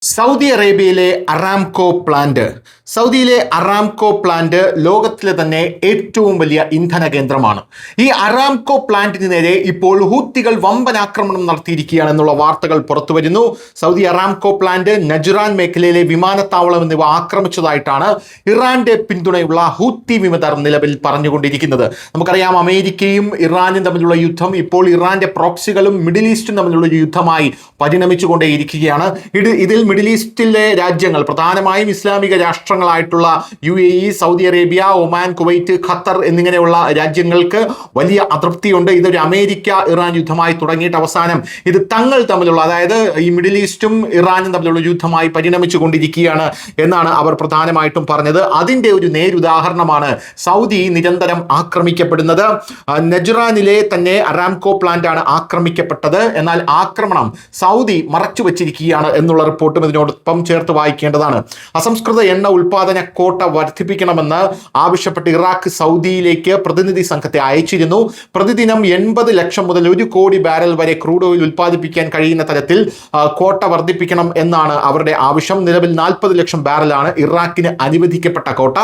Saudi അറേബ്യയിലെ Aramco plant സൗദിയിലെ Aramco plant ലോകത്തിലെ തന്നെ ഏറ്റവും വലിയ ഇന്ധന കേന്ദ്രമാണ്. ഈ അറാംകോ പ്ലാന്റിന് നേരെ ഇപ്പോൾ ഹൂത്തികൾ വമ്പൻ ആക്രമണം നടത്തിയിരിക്കുകയാണെന്നുള്ള വാർത്തകൾ പുറത്തു വരുന്നു. സൗദി അറാംകോ പ്ലാന്റ്, നജ്റാൻ മേഖലയിലെ വിമാനത്താവളം എന്നിവ ആക്രമിച്ചതായിട്ടാണ് ഇറാന്റെ പിന്തുണയുള്ള ഹൂത്തി വിമതർ നിലവിൽ പറഞ്ഞുകൊണ്ടിരിക്കുന്നത്. നമുക്കറിയാം, അമേരിക്കയും ഇറാനും തമ്മിലുള്ള യുദ്ധം ഇപ്പോൾ ഇറാന്റെ പ്രോക്സികളും മിഡിൽ ഈസ്റ്റും തമ്മിലുള്ള ഒരു യുദ്ധമായി പരിണമിച്ചുകൊണ്ടേയിരിക്കുകയാണ്. ഇതിൽ മിഡിൽ ഈസ്റ്റിലെ രാജ്യങ്ങൾ, പ്രധാനമായും ഇസ്ലാമിക രാഷ്ട്രങ്ങളായിട്ടുള്ള UAE, Saudi Arabia, Oman, Kuwait, Qatar എന്നിങ്ങനെയുള്ള രാജ്യങ്ങൾക്ക് വലിയ അതൃപ്തിയുണ്ട്. ഇതൊരു അമേരിക്ക ഇറാൻ യുദ്ധമായി തുടങ്ങിയിട്ട് അവസാനം ഇത് തങ്ങൾ തമ്മിലുള്ള, അതായത് ഈ മിഡിൽ ഈസ്റ്റും ഇറാനും തമ്മിലുള്ള യുദ്ധമായി പരിണമിച്ചു കൊണ്ടിരിക്കുകയാണ് എന്നാണ് അവർ പ്രധാനമായിട്ടും പറഞ്ഞത്. അതിന്റെ ഒരു നേരുദാഹരണമാണ് സൗദി നിരന്തരം ആക്രമിക്കപ്പെടുന്നത്. നജ്റാനിലെ തന്നെ അറാംകോ പ്ലാന്റ് ആണ് ആക്രമിക്കപ്പെട്ടത്. എന്നാൽ ആക്രമണം സൗദി മറച്ചു വച്ചിരിക്കുകയാണ് എന്നുള്ള റിപ്പോർട്ടും ഇതിനോടൊപ്പം ചേർത്ത് വായിക്കേണ്ടതാണ്. അസംസ്കൃത എണ്ണ ഉൽപാദന കോട്ട വർദ്ധിപ്പിക്കണമെന്ന് ആവശ്യപ്പെട്ട് ഇറാഖ് സൗദിയിലേക്ക് പ്രതിനിധി സംഘത്തെ അയച്ചിരുന്നു. പ്രതിദിനം 80 ലക്ഷം മുതൽ 1 കോടി ബാരൽ വരെ ക്രൂഡ് ഓയിൽ ഉൽപ്പാദിപ്പിക്കാൻ കഴിയുന്ന തരത്തിൽ കോട്ട വർദ്ധിപ്പിക്കണം എന്നാണ് അവരുടെ ആവശ്യം. നിലവിൽ 40 ലക്ഷം ബാരലാണ് ഇറാഖിന് അനുവദിക്കപ്പെട്ട കോട്ട.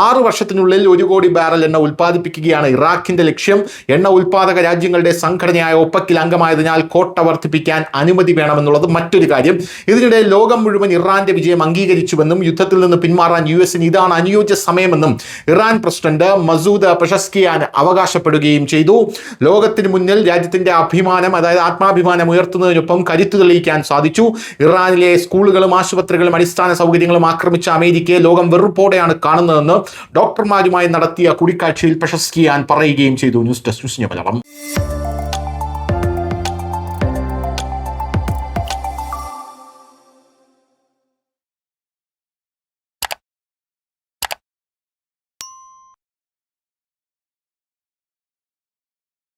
6 വർഷത്തിനുള്ളിൽ 1 കോടി ബാരൽ എണ്ണ ഉൽപ്പാദിപ്പിക്കുകയാണ് ഇറാഖിന്റെ ലക്ഷ്യം. എണ്ണ ഉൽപാദക രാജ്യങ്ങളുടെ സംഘടനയായ ഒപ്പക്കിൽ അംഗമായതിനാൽ കോട്ട വർദ്ധിപ്പിക്കാൻ അനുമതി വേണമെന്നുള്ളത് മറ്റൊരു കാര്യം. ഇതിനിടെ ലോകം മുഴുവൻ ഇറാന്റെ വിജയം അംഗീകരിച്ചുവെന്നും യുദ്ധത്തിൽ നിന്ന് പിന്മാറാൻ US-ന് ഇതാണ് അനുയോജ്യ സമയമെന്നും ഇറാൻ പ്രസിഡന്റ് മസൂദ് പെഷസ്കിയാൻ അവകാശപ്പെടുകയും ചെയ്തു. ലോകത്തിന് മുന്നിൽ രാജ്യത്തിന്റെ അഭിമാനം, അതായത് ആത്മാഭിമാനം ഉയർത്തുന്നതിനൊപ്പം കരുത്തു തെളിയിക്കാൻ സാധിച്ചു. ഇറാനിലെ സ്കൂളുകളും ആശുപത്രികളും അടിസ്ഥാന സൗകര്യങ്ങളും ആക്രമിച്ച അമേരിക്കയെ ലോകം വെറുപ്പോടെയാണ് കാണുന്നതെന്ന് ഡോക്ടർമാരുമായി നടത്തിയ കൂടിക്കാഴ്ചയിൽ പെഷസ്കിയാൻ പറയുകയും ചെയ്തു. News desk, news Malayalam.